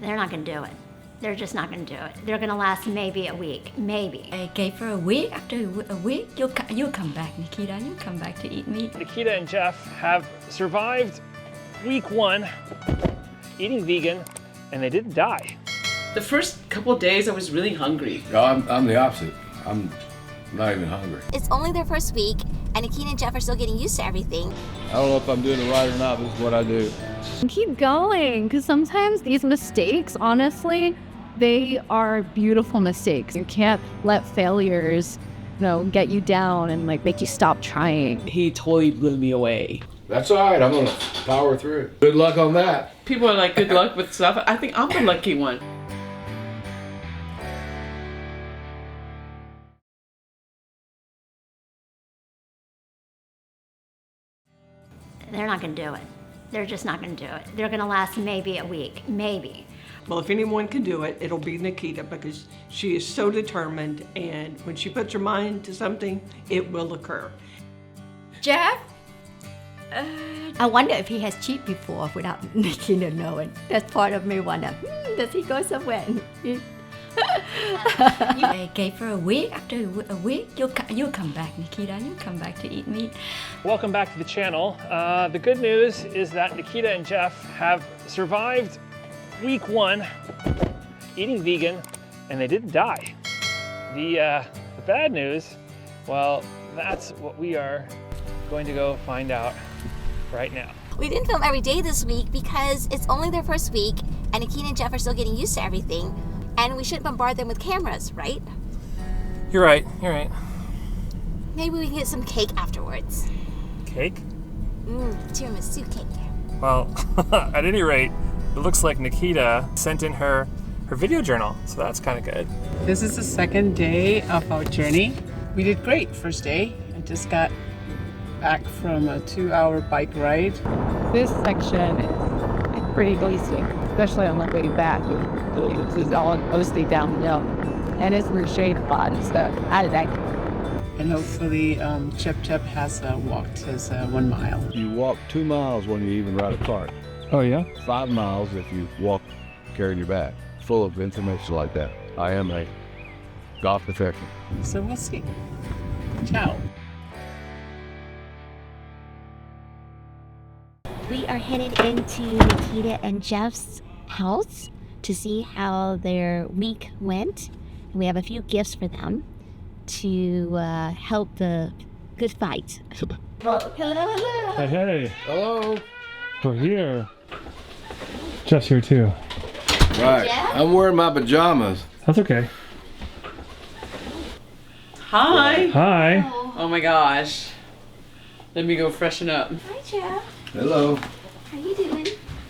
They're not gonna do it. They're just not gonna do it. They're gonna last maybe a week, maybe. Okay, for a week, after a week, you'll come back, Nikita. You'll come back to eat meat. Nikita and Jeff have survived week 1 eating vegan, and they didn't die. The first couple of days I was really hungry. I'm the opposite. I'm not even hungry. It's only their first week, and Nikita and Jeff are still getting used to everything. I don't know if I'm doing it right or not, but it's what I do. Keep going, because sometimes these mistakes, honestly, they are beautiful mistakes. You can't let failures, get you down and make you stop trying. He totally blew me away. That's all right. I'm gonna power through. Good luck on that. People are like, good luck with stuff. I think I'm the lucky one. They're not gonna do it. They're just not gonna do it. They're gonna last maybe a week, maybe. Well, if anyone can do it, it'll be Nikita, because she is so determined, and when she puts her mind to something, it will occur. Jeff? I wonder if he has cheated before without Nikita knowing. That's part of me wonder, does he go somewhere? Okay, for a week, after a week, you'll come back, Nikita. You'll come back to eat meat. Welcome back to the channel. The good news is that Nikita and Jeff have survived week 1 eating vegan, and they didn't die. The bad news, well, that's what we are going to go find out right now. We didn't film every day this week because it's only their first week, and Nikita and Jeff are still getting used to everything. And we shouldn't bombard them with cameras, right? You're right, you're right. Maybe we can get some cake afterwards. Cake? Tiramisu cake. Well, at any rate, it looks like Nikita sent in her video journal, so that's kind of good. This is the second day of our journey. We did great first day. I just got back from a 2-hour bike ride. This section is pretty easy, especially on the way back. It's all mostly downhill, and it's in shade a lot and stuff. I like it. And hopefully Chep has walked his 1 mile. You walk 2 miles when you even ride a cart. Oh yeah? 5 miles if you walk carrying your bag. Full of information like that. I am a golf professional. So we'll see. Ciao. We are headed into Nikita and Jeff's house to see how their week went. We have a few gifts for them to help the good fight. Hello. Hey. Hello. We're here. Jeff's here too. Right. Jeff? I'm wearing my pajamas. That's okay. Hi. Hi. Oh my gosh. Let me go freshen up. Hi, Jeff. Hello. How you doing?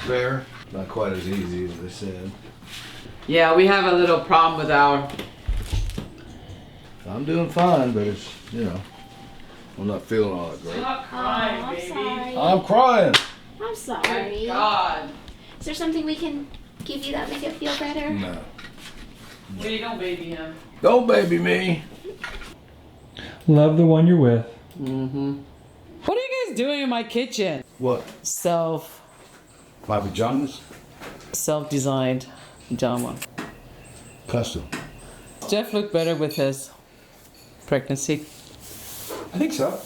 There. Not quite as easy as they said. Yeah, we have a little problem with our... I'm doing fine, but it's, I'm not feeling all that great. Stop crying, I'm baby. sorry. I'm crying. I'm sorry. Thank God. Is there something we can give you that make it feel better? No. We don't baby him. Don't baby me. Love the one you're with. Mm-hmm. What are you guys doing in my kitchen? What? My pajamas? Self-designed pajama. Custom. Jeff looked better with his pregnancy. I think so.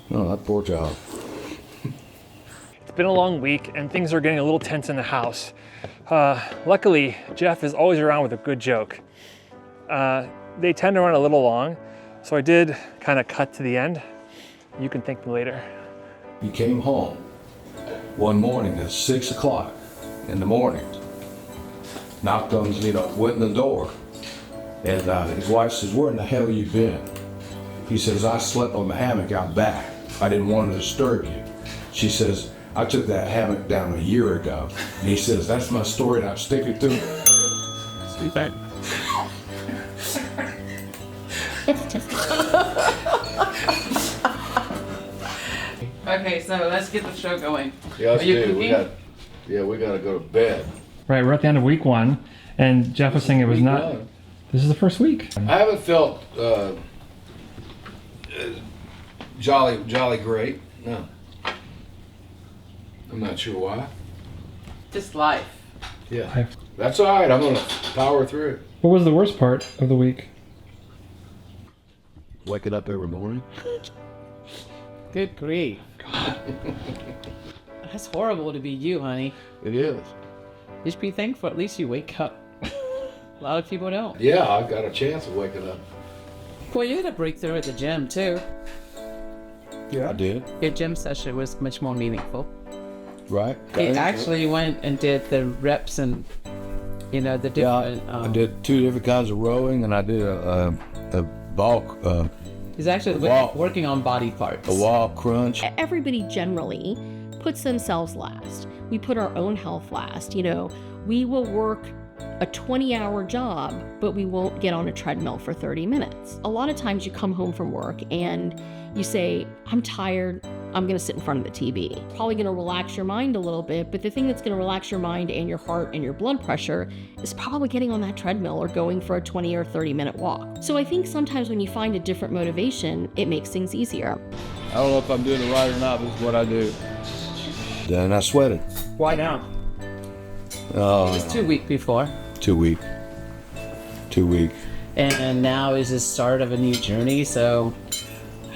No, that poor child. It's been a long week and things are getting a little tense in the house. Luckily, Jeff is always around with a good joke. They tend to run a little long, so I did kind of cut to the end. You can thank me later. He came home one morning at 6 o'clock in the morning. Knocked on, went in the door. And his wife says, "Where in the hell you been?" He says, "I slept on the hammock out back. I didn't want to disturb you." She says, "I took that hammock down a year ago." And he says, "That's my story and I'm sticking to it." Sleep back. It's just... Okay, so let's get the show going. Yeah, let's Are you do. cooking? We gotta go to bed. Right, we're at the end of week 1, and Jeff was saying it was not. This is the first week. I haven't felt jolly great. No. I'm not sure why. Just life. Yeah. That's all right. I'm gonna power through it. What was the worst part of the week? Waking up every morning. Good grief. That's horrible to be you, honey. It is. You should be thankful at least you wake up. A lot of people don't. Yeah, I got a chance of waking up. Well, you had a breakthrough at the gym, too. Yeah, I did. Your gym session was much more meaningful. Right. You actually went and did the reps and, you know, the different... I did 2 different kinds of rowing, and I did a bulk, He's actually working on body parts. a wall crunch. Everybody generally puts themselves last. We put our own health last. You know, we will work a 20-hour job, but we won't get on a treadmill for 30 minutes. A lot of times you come home from work and you say, I'm tired, I'm gonna sit in front of the TV. Probably gonna relax your mind a little bit, but the thing that's gonna relax your mind and your heart and your blood pressure is probably getting on that treadmill or going for a 20 or 30-minute walk. So I think sometimes when you find a different motivation, it makes things easier. I don't know if I'm doing it right or not, but it's what I do. Then I sweated. Why now? Oh, It was 2 weeks before. 2 weeks. 2 weeks. And now is the start of a new journey, so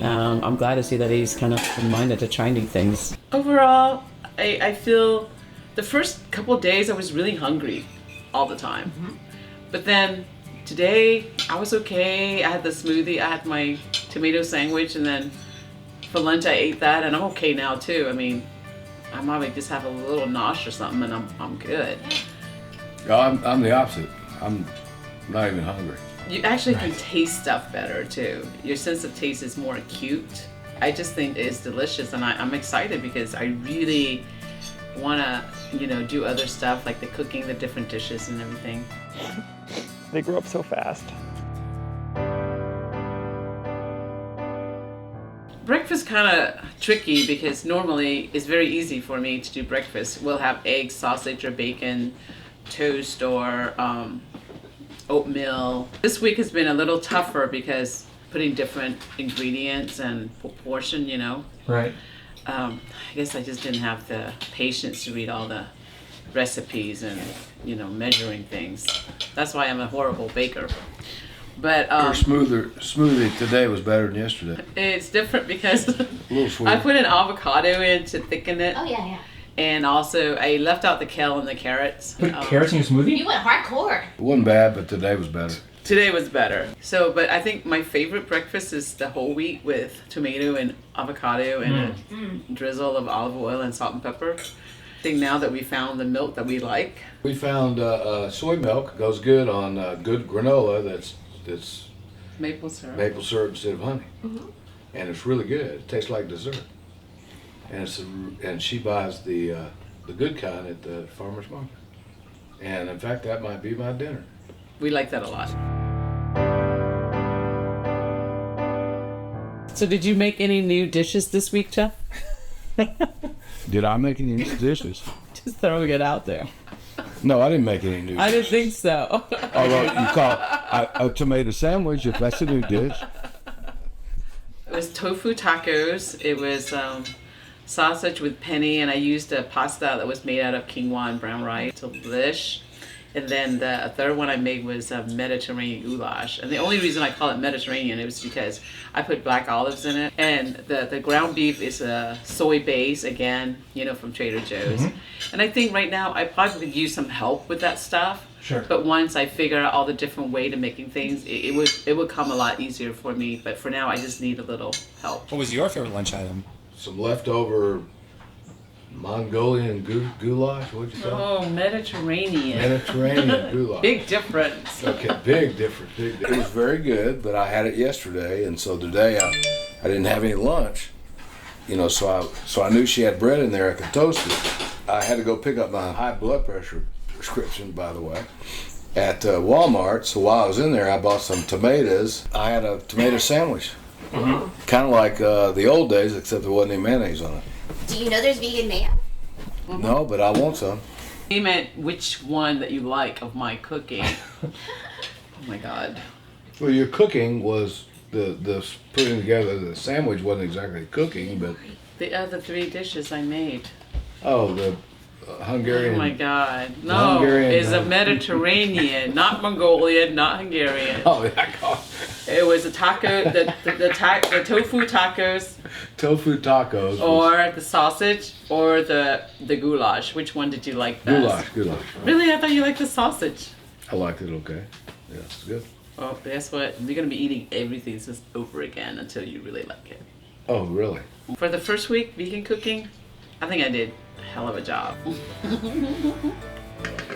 I'm glad to see that he's kind of minded to try new things. Overall, I feel the first couple of days I was really hungry all the time. But then today I was okay. I had the smoothie, I had my tomato sandwich, and then for lunch I ate that, and I'm okay now too. I mean, I might just have a little nosh or something, and I'm good. I'm the opposite. I'm not even hungry. You actually can taste stuff better too. Your sense of taste is more acute. I just think it's delicious, and I'm excited because I really want to, you know, do other stuff like the cooking, the different dishes and everything. They grow up so fast. Breakfast kind of tricky because normally it's very easy for me to do breakfast. We'll have eggs, sausage or bacon, toast or oatmeal. This week has been a little tougher because putting different ingredients and proportion, you know. Right. I guess I just didn't have the patience to read all the recipes and, you know, measuring things. That's why I'm a horrible baker. But Your smoothie today was better than yesterday. it's different because A little sweet. I put an avocado in to thicken it. Oh, yeah, yeah. And also, I left out the kale and the carrots. Put carrots in your smoothie? You went hardcore. It wasn't bad, but today was better. Today was better. So, but I think my favorite breakfast is the whole wheat with tomato and avocado and a drizzle of olive oil and salt and pepper. I think now that we found the milk that we like. We found soy milk goes good on good granola that's Maple syrup. maple syrup instead of honey. And it's really good. It tastes like dessert. And she buys the good kind at the farmer's market. And in fact, that might be my dinner. We like that a lot. So did you make any new dishes this week, Jeff? Did I make any new dishes? Just throwing it out there. No, I didn't make any new I dishes. didn't think so. Although you call a tomato sandwich, if that's a new dish. It was tofu tacos. It was sausage with penne, and I used a pasta that was made out of quinoa and brown rice. Delish. And then the third one I made was a Mediterranean goulash. And the only reason I call it Mediterranean is because I put black olives in it. And the ground beef is a soy base, again, you know, from Trader Joe's. And I think right now I probably could use some help with that stuff. Sure. But once I figure out all the different way to making things, it would come a lot easier for me. But for now, I just need a little help. What was your favorite lunch item? Some leftover Mongolian goulash, what'd you say? Oh, Mediterranean. Mediterranean goulash. Big difference. Okay, big difference. It was very good, but I had it yesterday, and so today I didn't have any lunch. You know, so I knew she had bread in there. I could toast it. I had to go pick up my high blood pressure prescription, by the way, at Walmart. So while I was in there, I bought some tomatoes. I had a tomato sandwich, kind of like the old days, except there wasn't any mayonnaise on it. Do you know there's vegan mayo? No, but I want some. He meant which one that you like of my cooking. Oh my God. Well, your cooking was the putting together the sandwich wasn't exactly cooking, but The other 3 dishes I made. oh, the Hungarian. Oh my God. The No, Hungarian, it's a Mediterranean, not Mongolian, not Hungarian. Oh, yeah. It was a taco, the tofu tacos, Tofu tacos. or the sausage, or the goulash. Which one did you like best? Goulash. Really? I thought you liked the sausage. I liked it okay. Yeah, it's good. Oh, guess what? You're gonna be eating everything just over again until you really like it. Oh, really? For the first week vegan cooking, I think I did a hell of a job.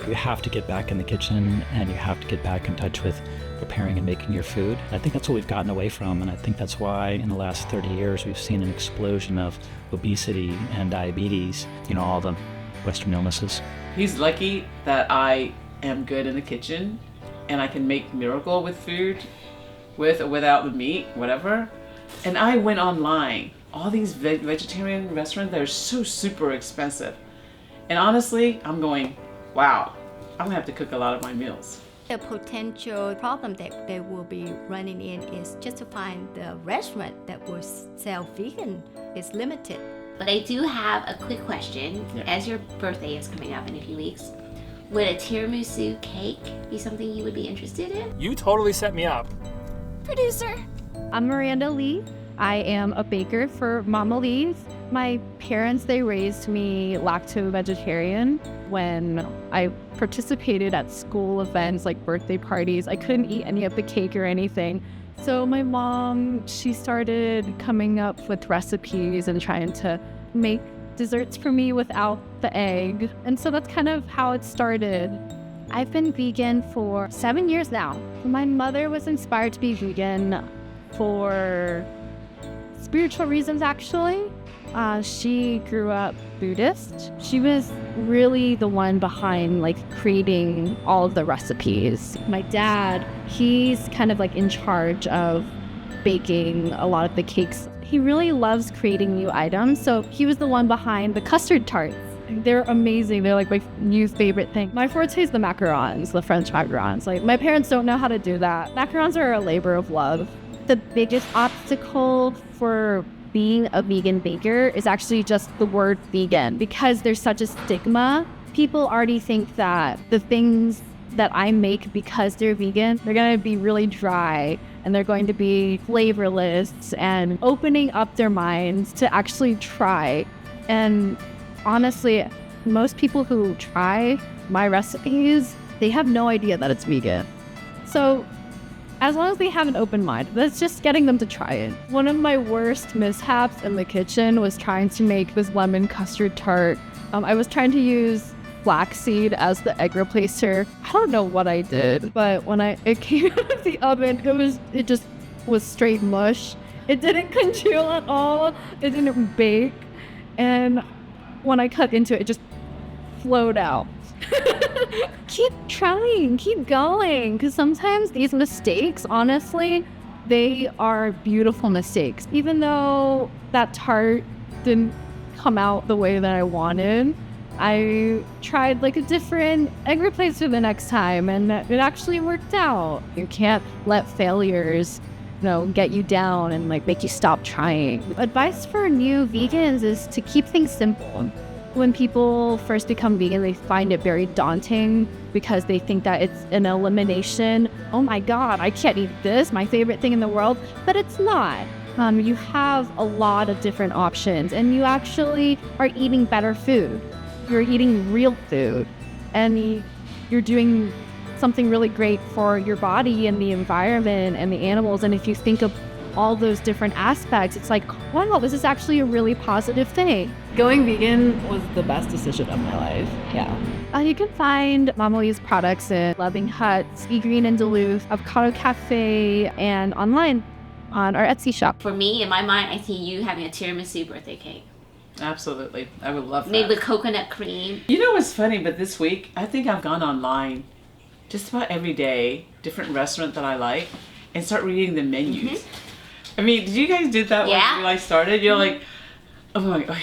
You have to get back in the kitchen and you have to get back in touch with preparing and making your food. I think that's what we've gotten away from, and I think that's why in the last 30 years we've seen an explosion of obesity and diabetes, all the Western illnesses. He's lucky that I am good in the kitchen and I can make miracle with food, with or without the meat, whatever. And I went online. All these vegetarian restaurants, they're so super expensive. And honestly, I'm going, wow, I'm gonna have to cook a lot of my meals. The potential problem that they will be running in is just to find the restaurant that will sell vegan is limited. But I do have a quick question. Yeah. As your birthday is coming up in a few weeks, would a tiramisu cake be something you would be interested in? You totally set me up. Producer. I'm Miranda Lee. I am a baker for Mama Lee's. My parents, they raised me lacto-vegetarian. When I participated at school events like birthday parties, I couldn't eat any of the cake or anything. So my mom, she started coming up with recipes and trying to make desserts for me without the egg. And so that's kind of how it started. I've been vegan for 7 years now. My mother was inspired to be vegan for spiritual reasons, actually. She grew up Buddhist. She was really the one behind creating all of the recipes. My dad, he's kind of in charge of baking a lot of the cakes. He really loves creating new items, so he was the one behind the custard tarts. They're amazing. They're my new favorite thing. My forte is the macarons, the French macarons. My parents don't know how to do that. Macarons are a labor of love. The biggest obstacle for being a vegan baker is actually just the word vegan, because there's such a stigma. People already think that the things that I make because they're vegan, they're going to be really dry and they're going to be flavorless, and opening up their minds to actually try. And honestly, most people who try my recipes, they have no idea that it's vegan. So as long as they have an open mind, that's just getting them to try it. One of my worst mishaps in the kitchen was trying to make this lemon custard tart. I was trying to use flaxseed as the egg replacer. I don't know what I did, but when it came out of the oven, it just was straight mush. It didn't congeal at all. It didn't bake. And when I cut into it, it just flowed out. Keep trying, keep going, because sometimes these mistakes, honestly, they are beautiful mistakes. Even though that tart didn't come out the way that I wanted, I tried a different egg replacer the next time, and it actually worked out. You can't let failures get you down and make you stop trying. Advice for new vegans is to keep things simple. When people first become vegan, they find it very daunting because they think that it's an elimination. Oh my God, I can't eat this, my favorite thing in the world. But it's not. You have a lot of different options, and you actually are eating better food. You're eating real food, and you're doing something really great for your body and the environment and the animals. And if you think of all those different aspects, it's wow, this is actually a really positive thing. Going vegan was the best decision of my life. Yeah. You can find Mama Lee's products in Loving Huts, Be Green in Duluth, Avocado Cafe, and online on our Etsy shop. For me, in my mind, I see you having a tiramisu birthday cake. Absolutely. I would love that. Made with coconut cream. You know what's funny, but this week, I think I've gone online just about every day, different restaurant that I like, and start reading the menus. I mean, did you guys do that when you started? You're like, oh my God.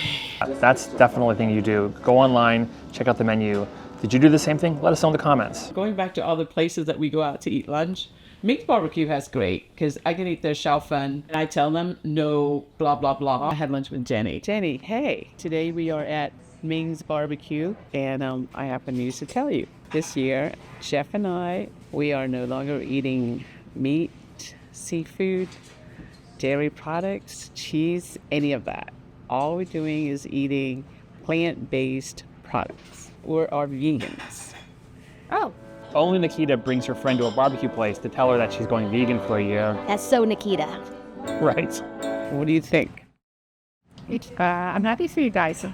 That's definitely a thing you do. Go online, check out the menu. Did you do the same thing? Let us know in the comments. Going back to other places that we go out to eat lunch, Mick's Barbecue has great, because I can eat their shell fun, and I tell them no blah blah blah. I had lunch with Jenny. Jenny, hey, today we are at means barbecue, and I have news to tell you. This year, Jeff and I, we are no longer eating meat, seafood, dairy products, cheese, any of that. All we're doing is eating plant-based products. We are vegans. Oh, Only Nikita brings her friend to a barbecue place to tell her that she's going vegan for a year. that's so Nikita. Right. What do you think? I'm happy for you guys.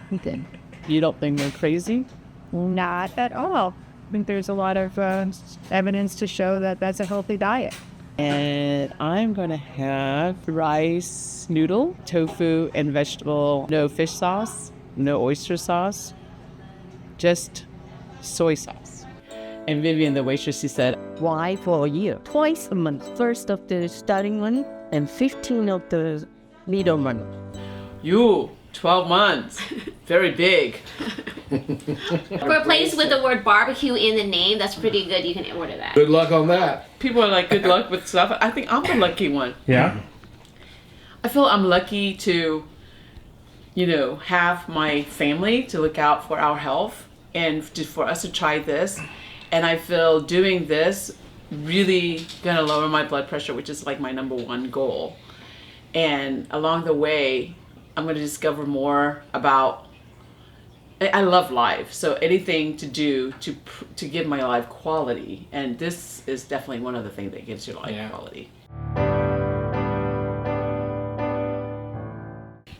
You don't think we're crazy? Not at all. I think there's a lot of evidence to show that that's a healthy diet. And I'm gonna have rice noodle, tofu and vegetable, no fish sauce, no oyster sauce, just soy sauce. And Vivian, the waitress, she said, Why for a year? Twice a month. First of the starting month and 15 of the middle month. You, 12 months. Very big. For a place with the word barbecue in the name, that's pretty good. You can order that. Good luck on that. People are like, good luck with stuff. I think I'm the lucky one. Yeah? I feel I'm lucky to, have my family to look out for our health and for us to try this. And I feel doing this really gonna lower my blood pressure, which is like my number one goal. And along the way, I'm gonna discover more about. I love life, so anything to do to give my life quality, and this is definitely one of the things that gives your life quality.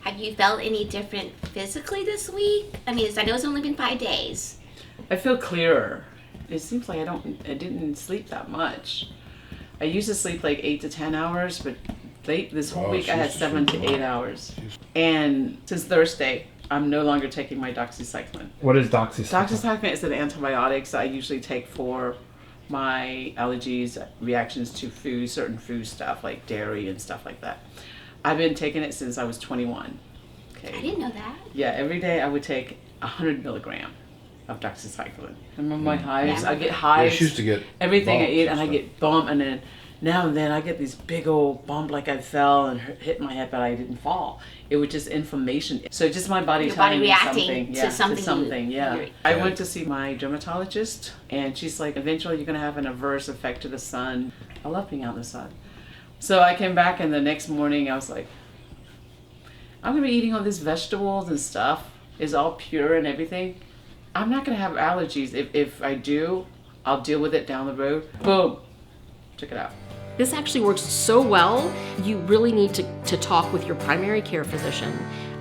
Have you felt any different physically this week? I mean, I know it's only been 5 days. I feel clearer. It seems like I didn't sleep that much. I used to sleep like 8 to 10 hours, but this whole week I had 7 to 8 hours. And since Thursday, I'm no longer taking my doxycycline. What is doxycycline? Doxycycline is an antibiotic that I usually take for my allergies, reactions to food, certain food stuff like dairy and stuff like that. I've been taking it since I was 21. Okay. I didn't know that. Yeah, every day I would take 100 milligram of doxycycline. Remember my hives? Yeah. I get hives. She used to get everything I bumps eat, and and I stuff. get bump, and then now and then I get these big old bump like I fell and hit my head, but I didn't fall. It was just inflammation. So just my body Your telling body me reacting something. to something To something, yeah. you're- I went to see my dermatologist, and she's like, eventually you're going to have an adverse effect to the sun. I love being out in the sun. So I came back, and the next morning I was like, I'm going to be eating all these vegetables and stuff. It's all pure and everything. I'm not going to have allergies. If I do, I'll deal with it down the road. Boom. Check it out. This actually works so well, you really need to talk with your primary care physician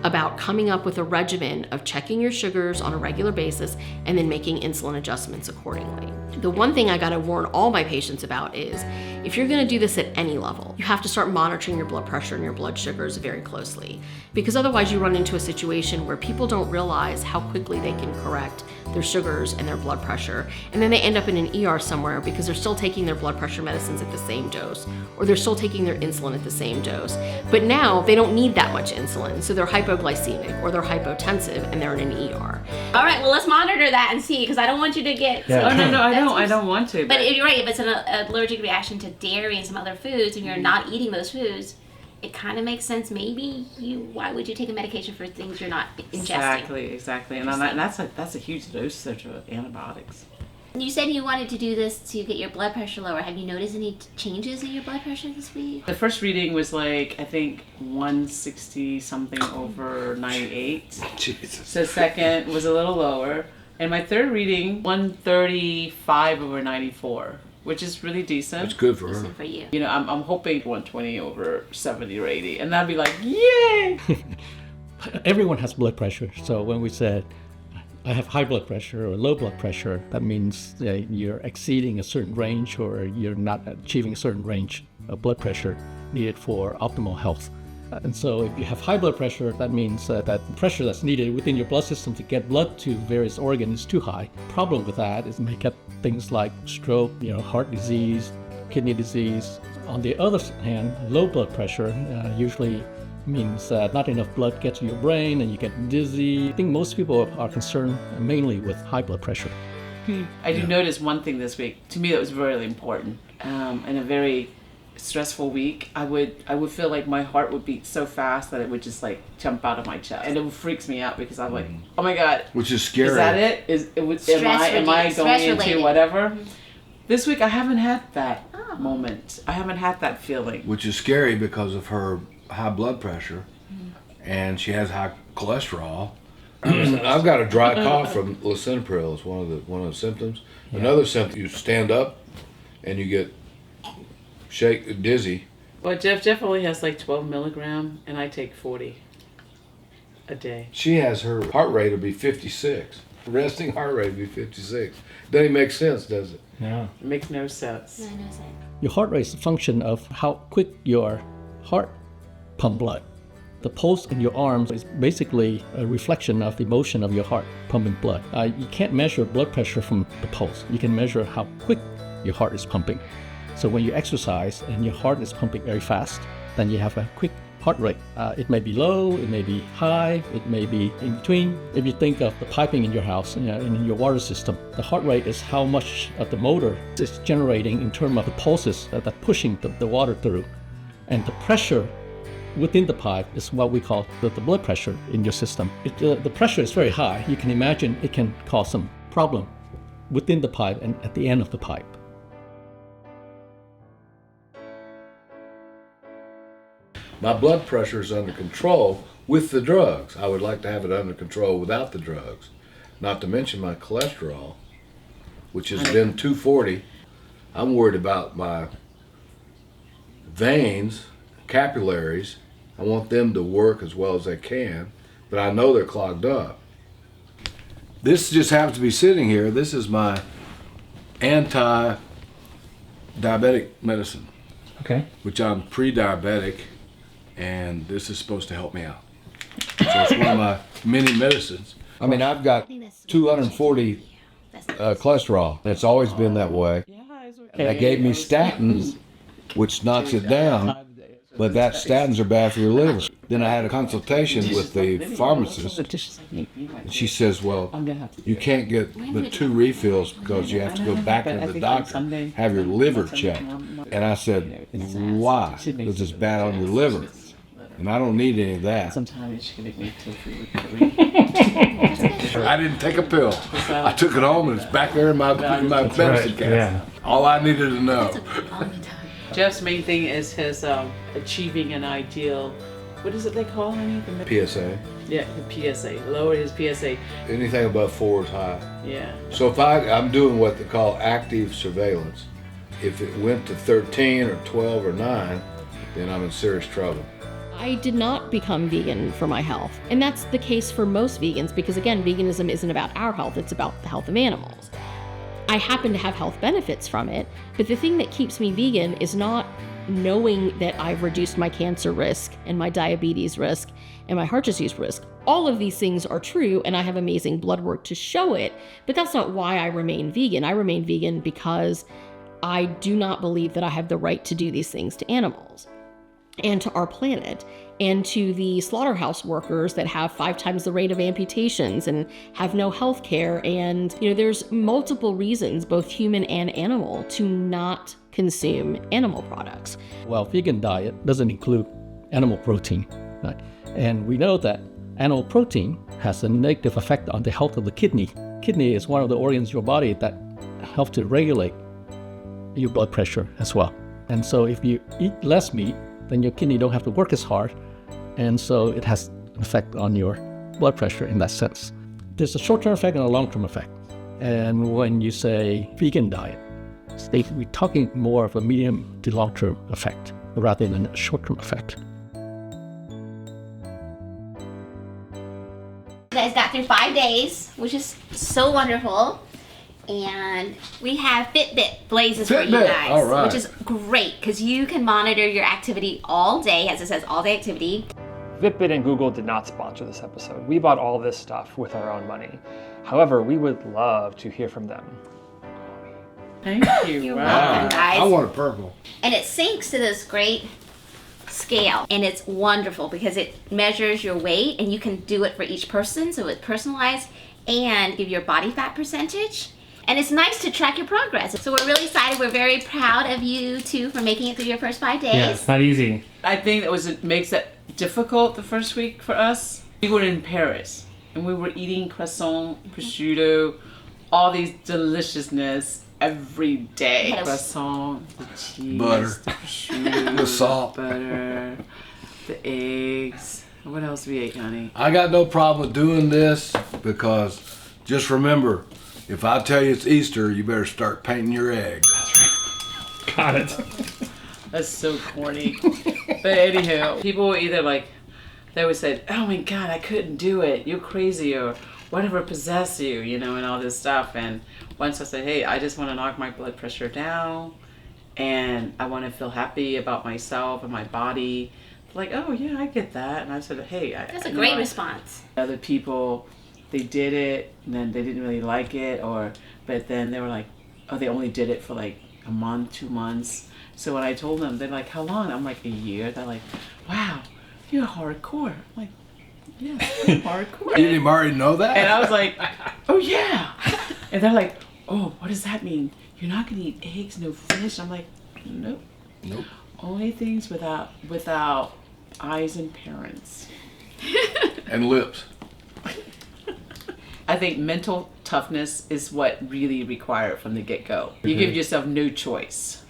about coming up with a regimen of checking your sugars on a regular basis and then making insulin adjustments accordingly. The one thing I gotta warn all my patients about is, if you're gonna do this at any level, you have to start monitoring your blood pressure and your blood sugars very closely, because otherwise you run into a situation where people don't realize how quickly they can correct their sugars and their blood pressure, and then they end up in an ER somewhere because they're still taking their blood pressure medicines at the same dose, or they're still taking their insulin at the same dose. But now they don't need that much insulin, so they're hypoglycemic or they're hypotensive and they're in an ER. All right, well, let's monitor that and see, because I don't want you to get... Oh, no, I don't want to. But you're right, if it's an allergic reaction to dairy and some other foods and you're not eating those foods, it kind of makes sense. Maybe why would you take a medication for things you're not ingesting? Exactly. And that's a huge dosage of antibiotics. You said you wanted to do this to get your blood pressure lower. Have you noticed any changes in your blood pressure this week? The first reading was like, I think 160 something over 98. Jesus. The second was a little lower. And my third reading, 135 over 94, which is really decent. It's good for her. Decent for you. You know, I'm hoping 120 over 70 or 80. And that'd be like, yay! Everyone has blood pressure. So when we said, I have high blood pressure or low blood pressure, that means you're exceeding a certain range or you're not achieving a certain range of blood pressure needed for optimal health. And so if you have high blood pressure, that means that pressure that's needed within your blood system to get blood to various organs is too high. Problem with that is it may get things like stroke, heart disease, kidney disease. On the other hand, low blood pressure usually means not enough blood gets to your brain and you get dizzy. I think most people are concerned mainly with high blood pressure. I do notice one thing this week, to me that was really important, and a very stressful week, I would feel like my heart would beat so fast that it would just like jump out of my chest, and it freaks me out because I'm like, oh my god, Which is scary. is that it? Am I going into whatever? This week I haven't had that moment. I haven't had that feeling. Which is scary because of her high blood pressure, and she has high cholesterol. I've got a dry cough from lisinopril. It's one of the symptoms. Yeah. Another symptom, you stand up and you get dizzy. Well, Jeff only has like 12 milligram, and I take 40 a day. She has her heart rate will be 56. Resting heart rate will be 56. Doesn't even make sense, does it? Yeah. It makes no sense. Your heart rate is a function of how quick your heart pump blood. The pulse in your arms is basically a reflection of the motion of your heart pumping blood. You can't measure blood pressure from the pulse. You can measure how quick your heart is pumping. So when you exercise and your heart is pumping very fast, then you have a quick heart rate. It may be low, it may be high, it may be in between. If you think of the piping in your house, in your water system, the heart rate is how much of the motor is generating in terms of the pulses that are pushing the water through. And the pressure within the pipe is what we call the blood pressure in your system. The pressure is very high. You can imagine it can cause some problem within the pipe and at the end of the pipe. My blood pressure is under control with the drugs. I would like to have it under control without the drugs. Not to mention my cholesterol, which has been 240. I'm worried about my veins, capillaries. I want them to work as well as they can, but I know they're clogged up. This just happens to be sitting here. This is my anti-diabetic medicine. Okay. Which I'm pre-diabetic, and this is supposed to help me out. So it's one of my many medicines. I mean, I've got 240 cholesterol. It's always been that way. They gave me statins, which knocks it down, but that statins are bad for your liver. Then I had a consultation with the pharmacist, and she says, well, you can't get the 2 refills because you have to go back to the doctor, have your liver checked. And I said, why? Because it's bad on your liver. And I don't need any of that. Sometimes you can make tofu with curry. I didn't take a pill. I took it home and it's back there in my medicine cabinet. Yeah. All I needed to know. Jeff's main thing is his achieving an ideal. What is it they call it? PSA. Yeah, the PSA. Lower his PSA. Anything above 4 is high. Yeah. So if I'm doing what they call active surveillance. If it went to 13 or 12 or 9, then I'm in serious trouble. I did not become vegan for my health. And that's the case for most vegans because, again, veganism isn't about our health, it's about the health of animals. I happen to have health benefits from it, but the thing that keeps me vegan is not knowing that I've reduced my cancer risk and my diabetes risk and my heart disease risk. All of these things are true, and I have amazing blood work to show it, but that's not why I remain vegan. I remain vegan because I do not believe that I have the right to do these things to animals and to our planet and to the slaughterhouse workers that have 5 times the rate of amputations and have no health care. And there's multiple reasons, both human and animal, to not consume animal products. Well, vegan diet doesn't include animal protein, right? And we know that animal protein has a negative effect on the health of the kidney. Kidney is one of the organs in your body that help to regulate your blood pressure as well. And so if you eat less meat, then your kidney don't have to work as hard, and so it has an effect on your blood pressure in that sense. There's a short-term effect and a long-term effect. And when you say vegan diet, we're talking more of a medium to long-term effect rather than a short-term effect. You guys got through 5 days, which is so wonderful. And we have Fitbit blazes for you guys, all right. Which is great because you can monitor your activity all day, as it says, all day activity. Fitbit and Google did not sponsor this episode. We bought all this stuff with our own money. However, we would love to hear from them. Thank you. You're welcome, guys. I want a purple. And it syncs to this great scale, and it's wonderful because it measures your weight, and you can do it for each person, so it's personalized, and give your body fat percentage. And it's nice to track your progress. So we're really excited. We're very proud of you two for making it through your first 5 days. Yeah, it's not easy. I think it makes it difficult the first week for us. We were in Paris and we were eating croissant, prosciutto, all these deliciousness every day. Yes. Croissant, the cheese, Butter. the prosciutto, The salt. butter, the eggs. What else we ate, honey? I got no problem with doing this because just remember, if I tell you it's Easter, you better start painting your eggs. Got it. That's so corny. But anyhow, people either like, they always said, oh my God, I couldn't do it. You're crazy, or whatever possessed you, you know, and all this stuff. And once I said, hey, I just want to knock my blood pressure down and I want to feel happy about myself and my body. Like, oh yeah, I get that. And I said, hey. That's a great response. Other people, they did it and then they didn't really like it, but then they were like, oh, they only did it for like a month, 2 months. So when I told them, they're like, how long? I'm like, a year. They're like, wow, you're hardcore. I'm like, yes, I'm hardcore. You didn't already know that? And I was like, oh yeah. And they're like, oh, what does that mean? You're not gonna eat eggs, no fish? I'm like, nope. Nope. Only things without eyes and parents. And lips. I think mental toughness is what really required from the get-go. You give yourself no choice.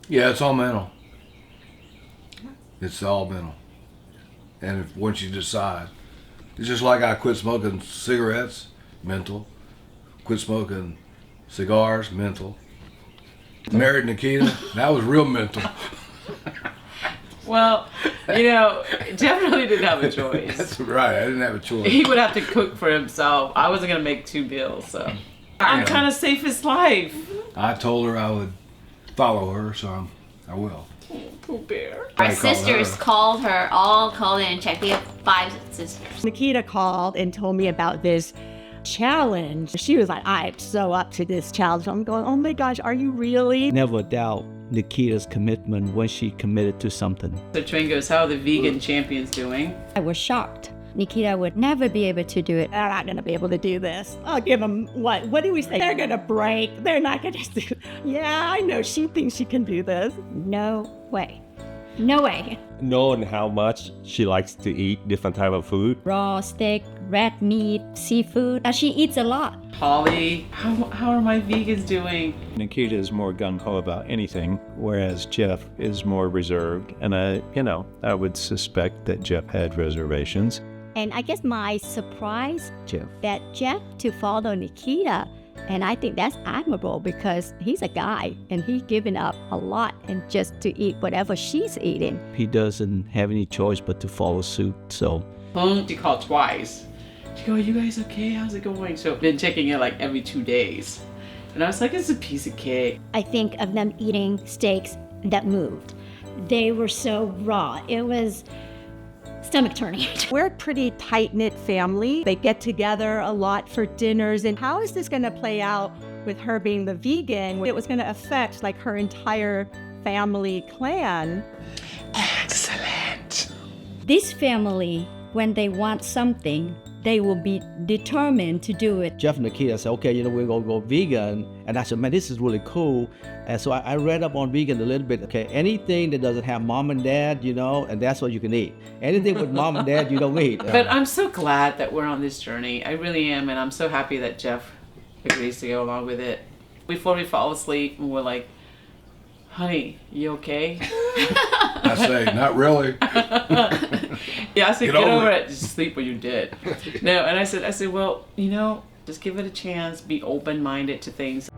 Yeah, it's all mental. It's all mental. And once you decide, it's just like I quit smoking cigarettes, mental. Quit smoking cigars, mental. Married Nikita, that was real mental. Well, you know, Jeff really didn't have a choice. That's right, I didn't have a choice. He would have to cook for himself. I wasn't gonna make 2 meals, so. I'm kind of safest life. I told her I would follow her, so I will. Oh, poor bear. Our sisters called in and checked. We have 5 sisters. Nikita called and told me about this challenge. She was like, I'm so up to this challenge. I'm going, oh my gosh, are you really? Never doubt Nikita's commitment when she committed to something. So Train goes, how are the vegan champions doing? I was shocked. Nikita would never be able to do it. They're not going to be able to do this. I'll give them what? What do we say? They're going to break. They're not going to do. Yeah, I know. She thinks she can do this. No way. No way. Knowing how much she likes to eat different type of food. Raw steak, red meat, seafood. She eats a lot. Holly, how are my vegans doing? Nikita is more gung-ho about anything, whereas Jeff is more reserved. And I would suspect that Jeff had reservations. And I guess my surprise, that Jeff to follow Nikita, and I think that's admirable because he's a guy and he's given up a lot and just to eat whatever she's eating. He doesn't have any choice but to follow suit, so. She called twice. She go, are you guys okay? How's it going? So I've been checking it like every 2 days. And I was like, it's a piece of cake. I think of them eating steaks that moved. They were so raw. It was stomach turning. We're a pretty tight-knit family. They get together a lot for dinners. And how is this going to play out with her being the vegan? It was going to affect like her entire family clan. Excellent. This family, when they want something, they will be determined to do it. Jeff and Nikita said, okay, we're going to go vegan. And I said, man, this is really cool. And so I read up on vegan a little bit. Okay, anything that doesn't have mom and dad, and that's what you can eat. Anything with mom and dad, you don't eat. But I'm so glad that we're on this journey. I really am. And I'm so happy that Jeff agrees to go along with it. Before we fall asleep, and we're like, honey, you okay? I say, not really. Yeah, I said, get over it. Just sleep when you did. No, and I said, well, just give it a chance. Be open-minded to things.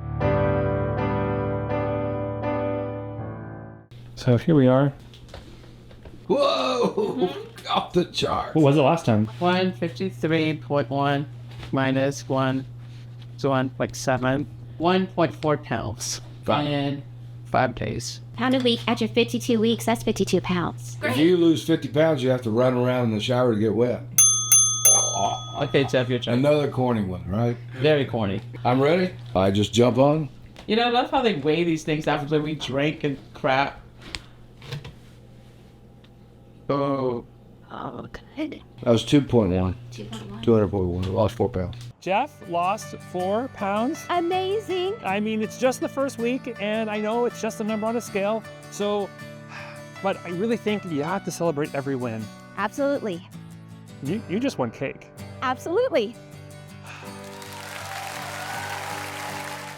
So here we are. Whoa! Off the chart. What was it last time? 153.1 minus 1 is 1.7. 1.4 pounds. In 5 days. Pound a week after 52 weeks, that's 52 pounds. If you lose 50 pounds, you have to run around in the shower to get wet. Okay, Jeff, your turn. Another corny one, right? Very corny. I'm ready. I just jump on. That's how they weigh these things after we drink and crap. Oh. Oh, good. That was 2.1. 2.1. 241. Lost 4 pounds. Jeff lost 4 pounds. Amazing. I mean, it's just the first week, and I know it's just a number on a scale. So, but I really think you have to celebrate every win. Absolutely. You just won cake. Absolutely.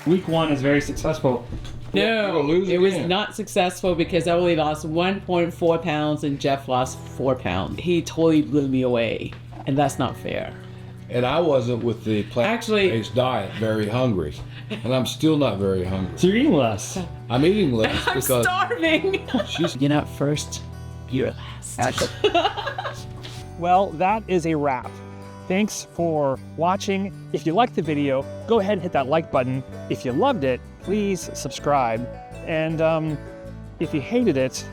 Week 1 is very successful. No, it was not successful because I only lost 1.4 pounds and Jeff lost 4 pounds. He totally blew me away, and that's not fair. And I wasn't with the plant-based diet very hungry. And I'm still not very hungry. So you're eating less. I'm eating less I'm because starving. You're not first, you're last. Well, that is a wrap. Thanks for watching. If you liked the video, go ahead and hit that like button. If you loved it, please subscribe. And if you hated it,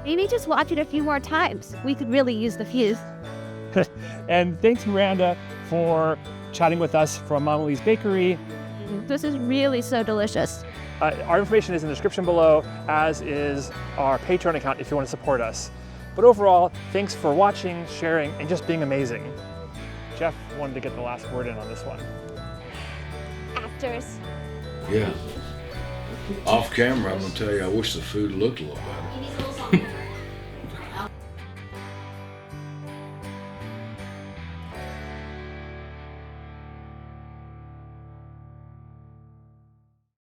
Maybe just watch it a few more times. We could really use the views. and thanks Miranda for chatting with us from Mama Lee's Bakery. This is really so delicious. Our information is in the description below, as is our Patreon account if you want to support us. But overall, thanks for watching, sharing, and just being amazing. Jeff wanted to get the last word in on this one. Actors. Yeah. Off camera, I'm gonna tell you, I wish the food looked a little better.